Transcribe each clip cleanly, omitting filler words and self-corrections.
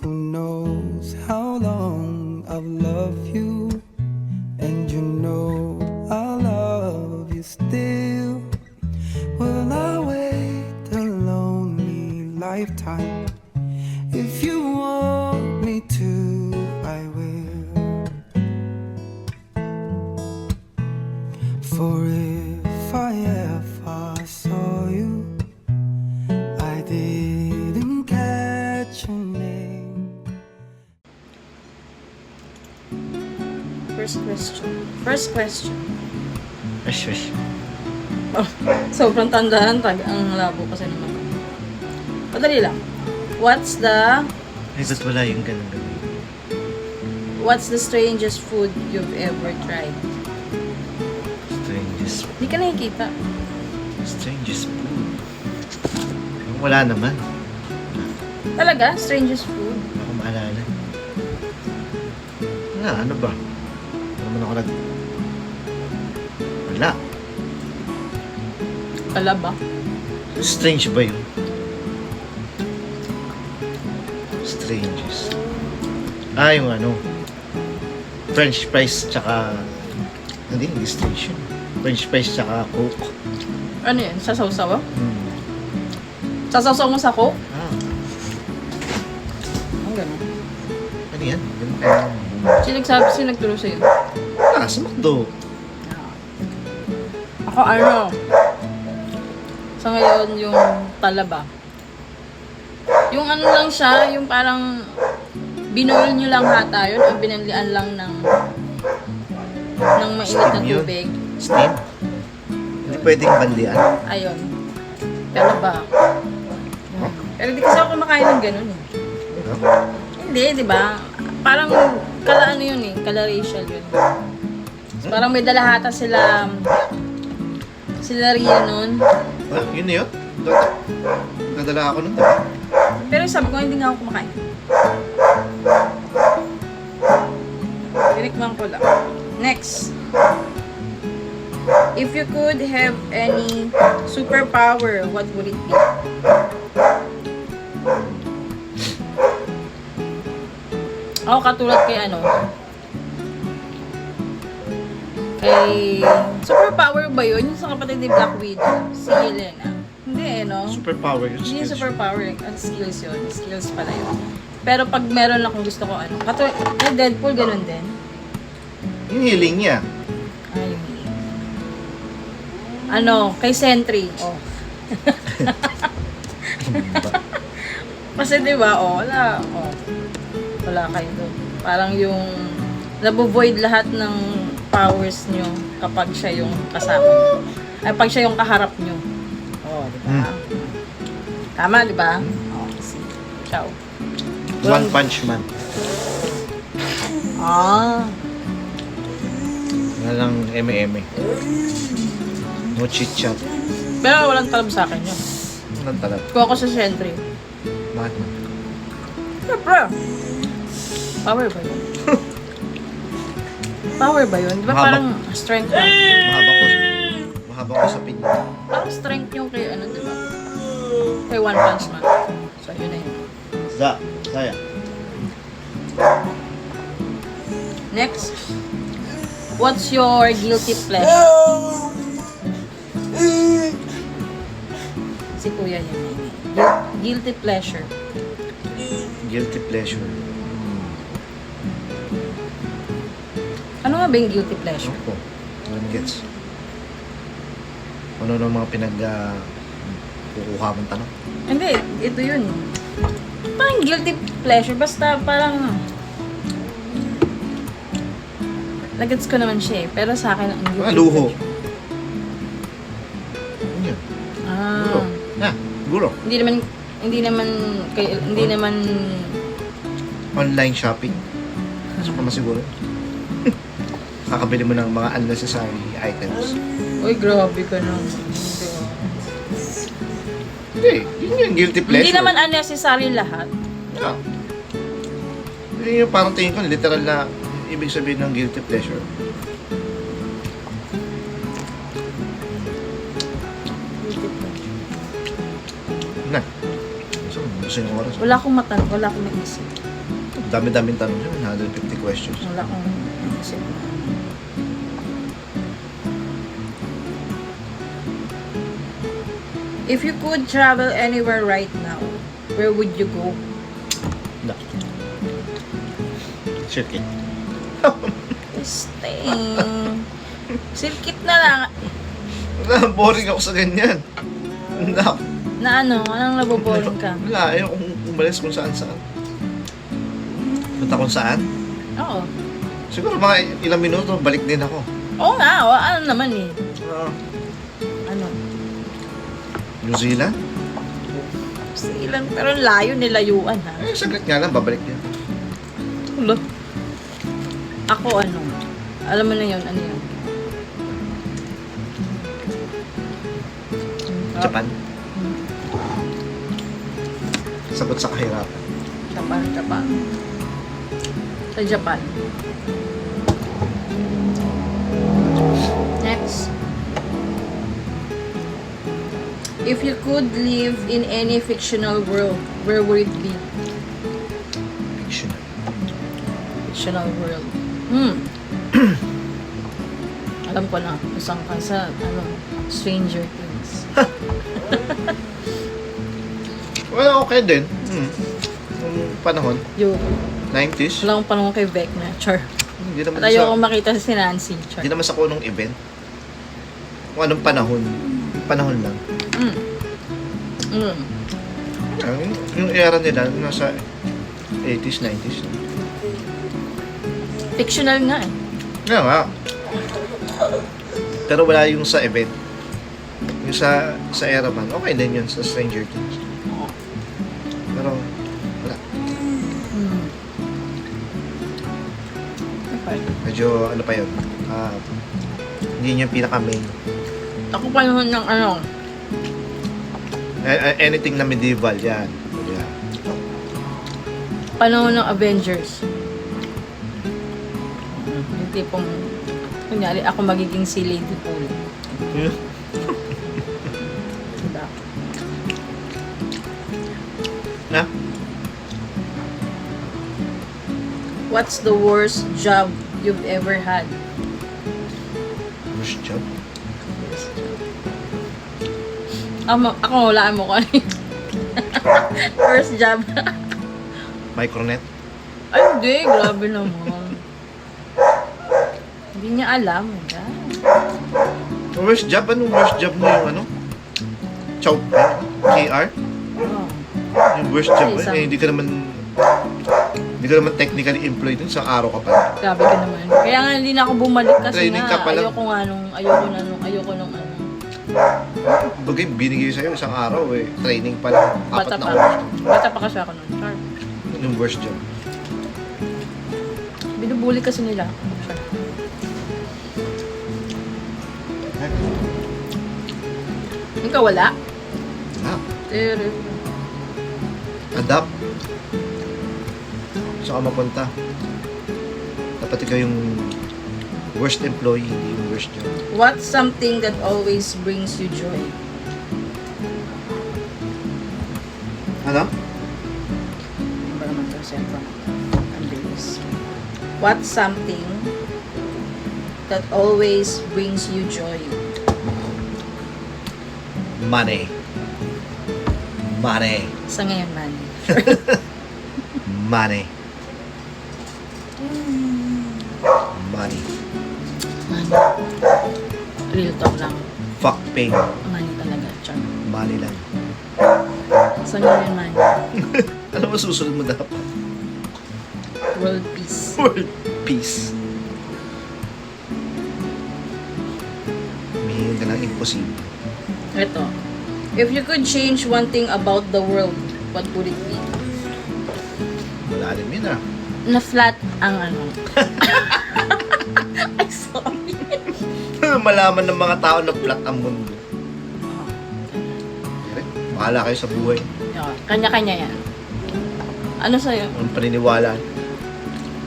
Who knows how long I've loved you, and you know I love you still. Will I wait a lonely lifetime? If you want me to, I will. For if I ever saw you, I didn't catch your name. First question. Wish. Oh, sobrang tandaan. Ang labo kasi naman. Madali lang. What's the Wala yung ganun. strangest food you've ever tried? Hindi ka nakikita. Strangest food. Wala naman. Talaga? Strangest food? Wala akong maalala. Ano ba? Ano naman ako Wala. Wala ba? Strange ba yun? Strangest. Yung French fries tsaka hindi strange yun. French fries tsaka Coke. Ano yun? Sasaw-saw? Sasaw-saw mo sa Coke? Ang gano'n. Ano yan? Ganun kaya Sino nagturo sa'yo? sa McDo. Ako sa ngayon yung talaba. Yung ano lang siya, yung parang binol nyo lang hata yun o binanlian lang ng mainit na Steam yun. tubig. Steam? Hindi pwedeng banlian. Ayun. Talaba. Pero di kasi ako kumakain ng ganun eh. Hindi, di ba? Parang kala ano yun eh, kala racial yun. So, parang may dalahata sila Ria nun. Yun na yun? Nadala ako nun, diba? Pero sabi ko, hindi nga ako kumakain. Tinikman ko lang. Next. If you could have any superpower, what would it be? Ako katulad kay superpower ba yun? Yung sa kapatid ni Black Widow, si Yelena. Hindi Superpower yun. Hindi yung superpower, skills yun. Skills pala yun. Pero pag meron akong gusto ko katulad, kay Deadpool, ganun din. Yung healing niya. Yung kay Sentry. Kasi diba, wala kayo doon. Parang yung nabovoid lahat ng powers nyo kapag siya yung kasama nyo. Ay, pag siya yung kaharap nyo. Diba? Tama, diba? See. Ciao. One Punch Man. Walang eme-eme. No chit-chat. Pero walang talab sa akin yun. Walang talab. Kung ako sa Sentry. Bakit man? Siyempre. Power ba yun? Power ba yun? Di ba parang strength lang? Mahaba ko sa pinya. Parang strength yung kay di ba? Kay One Punch Man. So, yun na yun. Saya. Next. What's your guilty pleasure? Si Kuya yan. Guilty pleasure. Guilty pleasure. Ano nga ba yung guilty pleasure? Ako. Walang gets. Ano ng mga kukuha mong tanong? Hindi, ito yun. Parang guilty pleasure. Basta parang nagets ko naman siya eh. Pero sa akin, ang guilty Luho. pleasure. Ano yun? Guro. Hindi naman Online shopping. Gusto pa masiguro. Kakabili mo ng mga unnecessary items. uy, grabe ka na. Hindi. Yun yung guilty pleasure. Hindi naman unnecessary lahat. Yeah. Yun yung parang tingin ko, literal na ibig sabihin ng guilty pleasure. kasing oras. Wala akong wala akong maisip. Dami-daming tanong yun. 150 questions. Wala akong maisip. If you could travel anywhere right now, where would you go? No. Circuit. Sting. Circuit na lang. Boring ako sa ganyan. No. Na ano? Anong naboboring ka? Wala, ayaw kong umalis kung saan-saan. Punta kung saan? Oo. Siguro mga ilang minuto, balik din ako. Oo nga. Ano naman eh. Ano? New Zealand? Silang, pero layo nilayuan ha. Eh, saglit nga lang, babalik din. Wala. Ako ano? Alam mo na yun, ano yun? Japan? Sagot sa kahirapan. Japan. Sa Japan. Next. If you could live in any fictional world, where would it be? Fictional. Fictional world. Alam ko na. Isang ka sa, Stranger Things. Well, okay din. Yung panahon, Yung, 90s. wala akong panahon kay Vecna. Char. Hindi naman At ayoko makita si Nancy. Char. Hindi naman sa kunong event. Kung anong panahon. Yung panahon lang. Yung era nila, nasa 80s, 90s. Fictional nga eh. Kaya nga. Pero wala yung sa event. Yung sa era man, okay din yun sa Stranger Things. Pero, wala. Okay. Medyo, ano pa yun, hindi niya yung pinaka-main. Ako panahon ng ano, Anything na medieval, yan. Yeah. panahon ng Avengers. Yung tipong, kunyari, ako magiging si Lady Pool. Diba? Na? What's the worst job you've ever had? Worst job? Ako, walaan mo ko ano yun. First job. Micronet? Ay, hindi. Grabe naman. Hindi niya alam. Worst job? Anong worst job mo yung ano? Chow? KR? Oh. Yung worst job mo? Isang- Hindi ka naman technically employed dun sa araw ka pa. Grabe ka naman. Kaya nga hindi na ako bumalik kasi Training nga ka pa lang. ayoko nung ano. Bagay, binigay sa'yo isang araw eh. Training pa lang. Bata 4 na pa. oras. Bata pa kasi ako nun. Char. Yung worst job. Binubuli kasi nila. Char. Ikaw wala? Ah, Pero, adapt. Saan ka mapunta? Dapat ikaw yung worst employee, hindi yung worst job. what's something that always brings you joy? Ano? Ano ba naman ito? Siyempre. Ang bilis. What's something that always brings you joy? Money. Money. Sa ngayon man. Money. Money. Real talk lang. Fuck pain. Money talaga. Char. Money lang. Sa ngayon man. Ano mo susunod mo dapat? World peace. World peace. Humihingi ka ng imposible. Ito. If you could change one thing about the world, what would it be? Malalim yun ah. Na flat ang ano. Ay, sorry. Malaman ng mga tao na flat ang mundo. Bahala kayo sa buhay. Kanya-kanya yan. Ano sa'yo? Ang paniniwala.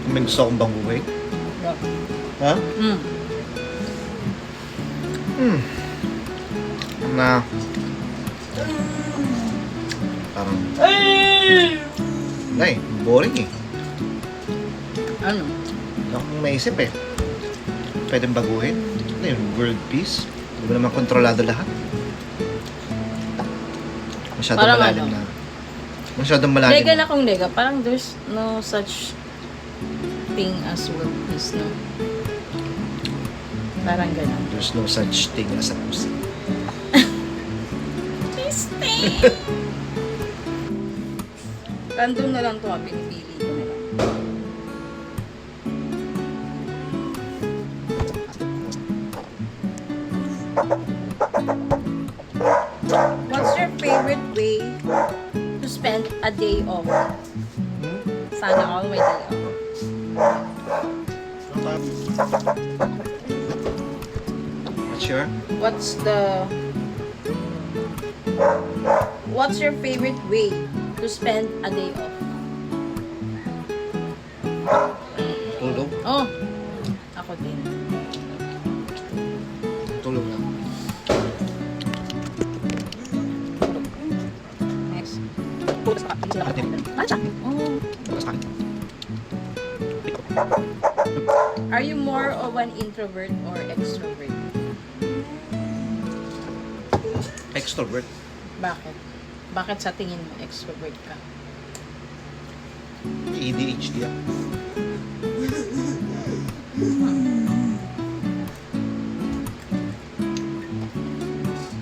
Kung may gusto akong baguhin. Ha? Na Parang, ay, boring eh. Ano? Wala akong maisip eh. Pwedeng baguhin. Ano yun, world peace? Hindi mo naman kontrolado lahat. Masyadong Parang malalim ano? na. Masyadong malalim. Nega na kung nega. Parang there's no such thing as world peace, no? Parang gano'n. There's no such thing as a pussy. Random na lang to, pinipili ko na lang. What's your favorite way to spend a day off? Sana all my day off. Sure? What's your favorite way to spend a day off? Tulog? Oh, ako din. Tulog lang. Next. Oh. Are you more of an introvert or extrovert? Extrovert. Bakit? Bakit sa tingin mo extrovert ka? ADHD ako.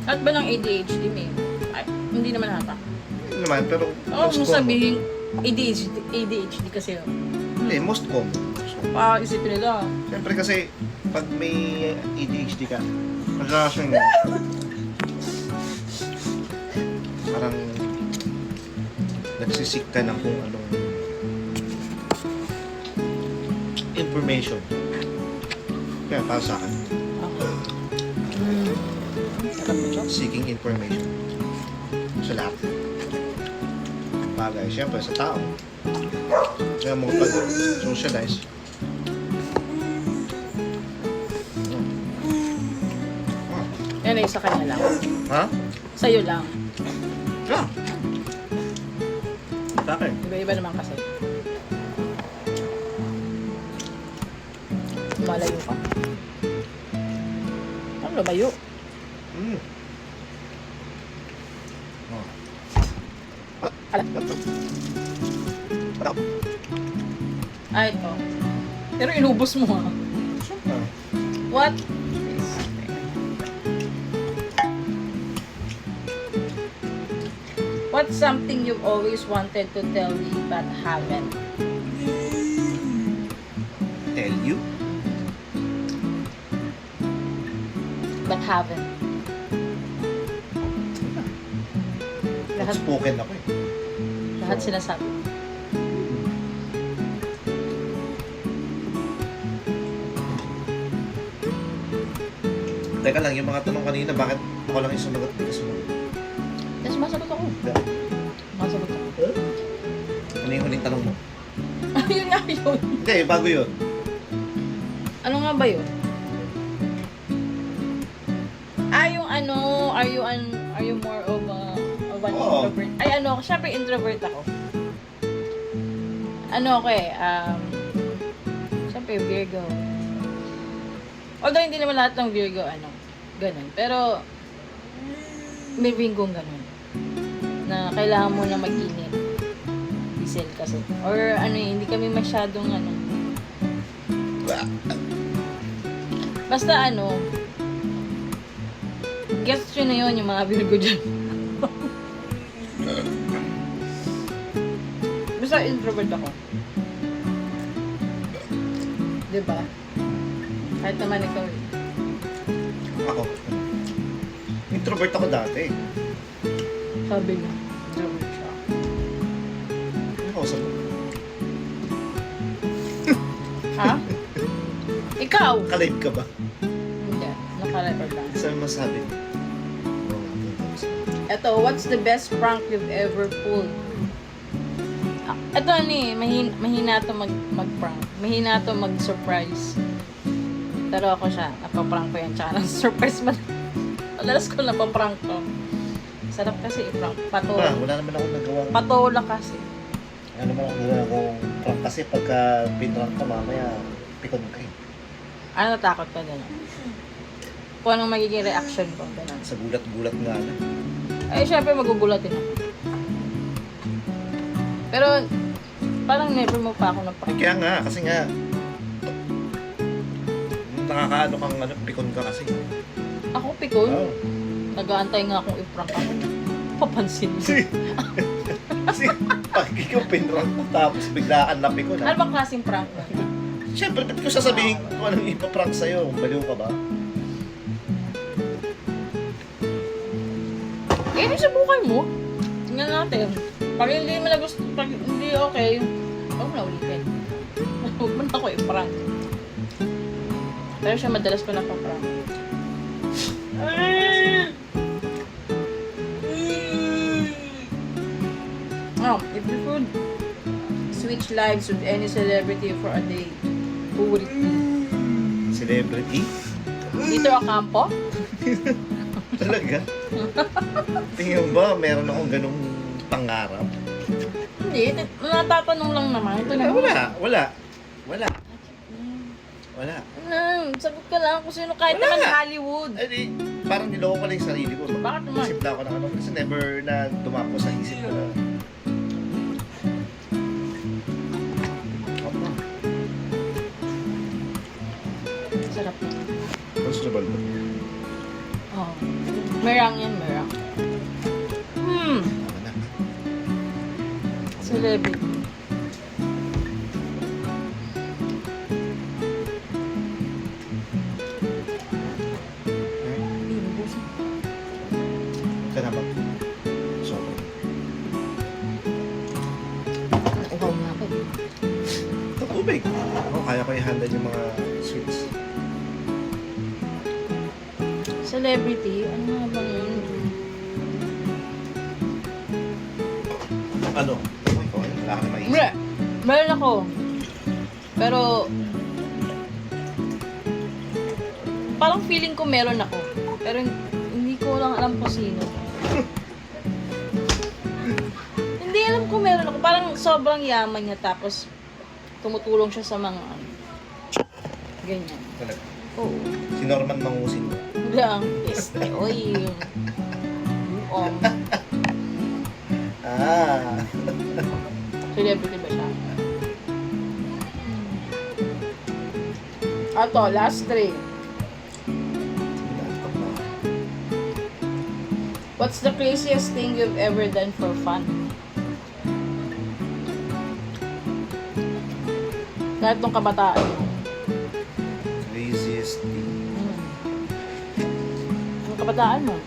At ba ng ADHD may? Ay, hindi naman hata. Hindi naman, pero Oo, most kung common. sabihin ADHD kasi Hindi, most common. So, isipin nila. siyempre kasi, pag may ADHD ka, magkakasyon nga. Parang nagsisik ka ng kung anong information. Kaya para sa akin, Okay. Sarap mo, Chok. seeking information sa lahat. Bagay, siyempre sa tao. Kaya mo pag-socialize. Yan ay sa kanya lang. Ha? Sa'yo lang. Yeah. Sa akin. Iba-iba naman kasi. Malayo ka. Ano lumayo? Mm. Oh. Ah, ito. Pero inubos mo ha. Siyempre. What? What's something you've always wanted to tell me but haven't? Tell you? But haven't. Lahat, Outspoken ako eh. lahat sinasabi. Teka lang, yung mga tanong kanina, bakit ako lang yung sumagot? Hindi ka sumagot. Tapos masagot ako. Masagot ako. Ano yung huling tanong mo? Yun nga yun. Hindi, bago yun. Ano nga ba yun? Ah, yung ano, are you more of an Oo. introvert? Ay, ano, syempre introvert ako. Ano ako eh, syempre Virgo. Although hindi naman lahat ng Virgo, ganun. Pero, may Virgong ganun. Na kailangan mo na mag-init. Diesel kasi. Or hindi kami masyadong basta gets yun na yun yung mga Virgo dyan. Basta introvert ako. Diba? Kahit naman ikaw eh. Ako. Introvert ako dati. Sabi niya, introvert siya. Ano ako sa Ha? Ikaw? Kalive ka ba? Hindi. Naka-record lang. Saan masabi? Eto, what's the best prank you've ever pulled? Ito mahina to mag-prank. Mahina to mag-surprise. Pero ako siya, napaprank ko yan. Tsaka ng surprise man. Madalas ko napaprank to. Sarap kasi i-prank. Wala naman akong nagawa. Patola kasi. Ano naman akong nagawa prank kasi pagka pinrank ka mamaya, pikon ka eh. Ano, natakot ka gano'n? Kung anong magiging reaction ko, gano'n. Sa gulat-gulat nga na. Ay, syempre magugulatin ako. Pero, parang never mo pa ako na-prank. Kaya nga, kasi nga, nakakaano kang pikon ka kasi. Ako, pikon. Oo. Nag-aantay nga akong i-prank ako. Papansin mo. Kasi pag ikaw pinrank mo tapos biglaan na pikon. Ano bang klaseng prank mo? Siyempre, ba't ko sasabihin kung anong ipaprank sa'yo? Baliw ka ba? Eh, subukan mo. Tingnan natin. Pag hindi mo na gusto, pag hindi okay, huwag mo na ulitin. Huwag mo na ako i-prank. Pero siya madalas ko napaprank. Oh, if you could switch lives with any celebrity for a day, who would it be? Celebrity? Dito Ocampo? Talaga? Tingin mo ba, meron akong ganung pangarap? Hindi, natatanong lang naman. Ito na. Wala. Sagot ka lang kung sino kahit Wala. naman Hollywood. Ay, parang niloko ko lang yung sarili ko. Bakit naman? Isip lang ako ng ano, kasi never na dumapo sa isip ko na. Opo. Sarap na. Constable ba? Oh. Merang yan, merang. Tama na. Celebrity. Ika na ba? Sorry. Ikaw nga ako. Ito tubig. Ako, kaya ko i-handle yung mga sweets. Celebrity? Ano nga ba yun? Ano? Oh, ikaw, wala ka na maisip. Hindi. Meron ako. Pero, parang feeling ko meron ako. Pero hindi ko lang alam kung sino. Hindi alam kung meron ako. Parang sobrang yaman niya tapos tumutulong siya sa mga ano. Ganyan. Talaga. Oo. Si Norman Mangusin ba? Hindi ang este. Oy. Buong. Ah. Celebrity ba siya? Ato, last three. What's the craziest thing you've ever done for fun? Kahit nung kabataan mo. Craziest thing. Nung kabataan mo.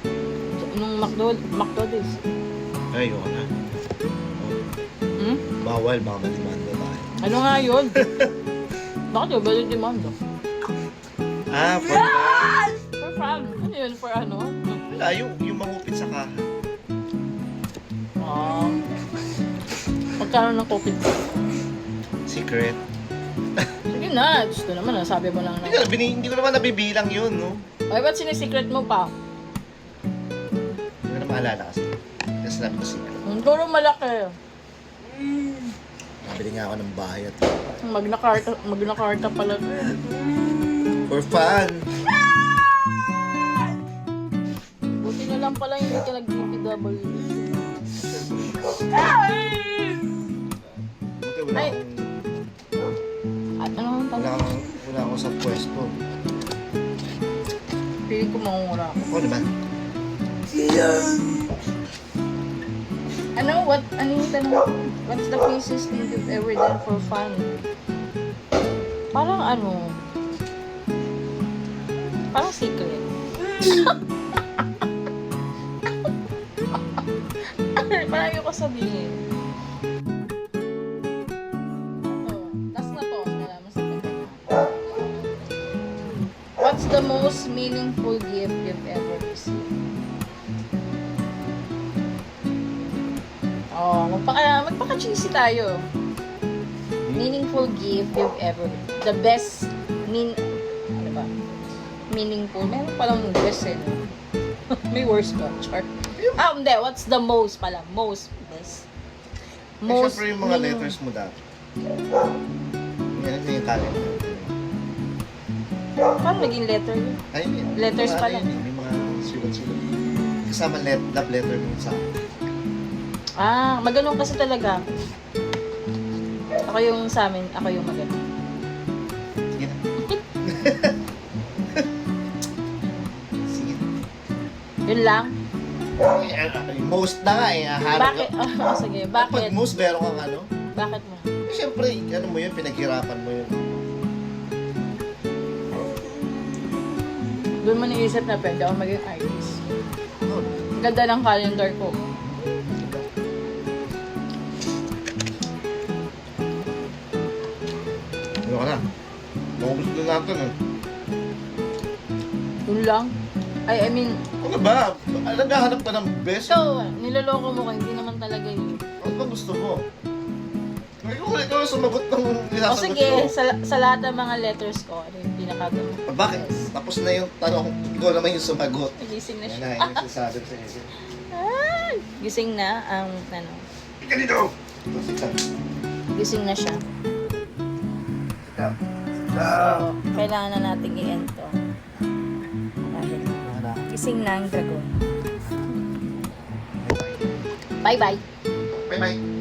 Nung McDo days. Ay, yun na. Hmm? Bawal, baka malimanda tayo. Ano nga yun? Bakit yung balik demanda? Ah, for fun. For fun. Ano yun? For ano? Wala, yung mahupit sa kaha. Pagkano ng COVID? Secret. Sige na. Gusto naman. Sabi mo lang na. Hindi ko naman nabibilang yun, no? Ay, ba't sinisecret mo pa? Hindi ko na maalala kasi. Kasi sinabi ko secret. Puro malaki. Nabili nga ako ng bahay at Magna karta pala. for fun. Buti na lang pala hindi ka nag-DPW. Buti wala Ay. akong, At ano ang tanong? wala akong sa pwesto. Piling ko mangungura ako. Ako naman. Ano yung tanong? What's the craziest thing you've ever done for fun? Parang ano? Parang secret. Parang yung ko sabihin. Last na to. What's the most meaningful gift you've ever received? Oh, magpaka-cheesy tayo. Meaningful gift you've ever. The best ano ba? Meaningful. Meron palang best eh. No? May worst ba? Char. Hindi. What's the most pala? Most. Yes. Most, syempre yung mga minimum. letters mo dati. Yan yung calendar. Paano naging letter yun? Ay, Letters mga pala. ano yun, yung mga sulat-sulat. Kasama love letter mo sa akin. Maganon kasi talaga. Ako yung sa amin, ako yung maganon. Sige na. Sige na. Yun lang? Most na nga eh. Bakit? Sige, Pag bakit? most, meron kang ano? Bakit mo? Siyempre, ano mo yun, pinaghirapan mo yun. Doon mo naisip na pwede ako maging artist. Oh, Ang ganda ng calendar ko. ano ka na? Maubos na natin eh. Yun lang? I mean, Ano ba? Naghahanap ka ng best? niloloko mo ko, hindi naman talaga yun. Ano ba gusto mo? Ikaw sumagot ng O nilasagot sige, ko. sa lahat ng mga letters ko, ano yung pinakagano? Bakit? Tapos na yung tanong, ikaw naman yung sumagot. Gising na Yan siya. na, yung sinasabi ko sa inyo. Gising na ang, Ika dito! Sit gising na siya. down. So, kailangan na natin i-end to. Dahil gising na ang dragon. Bye-bye. Bye-bye.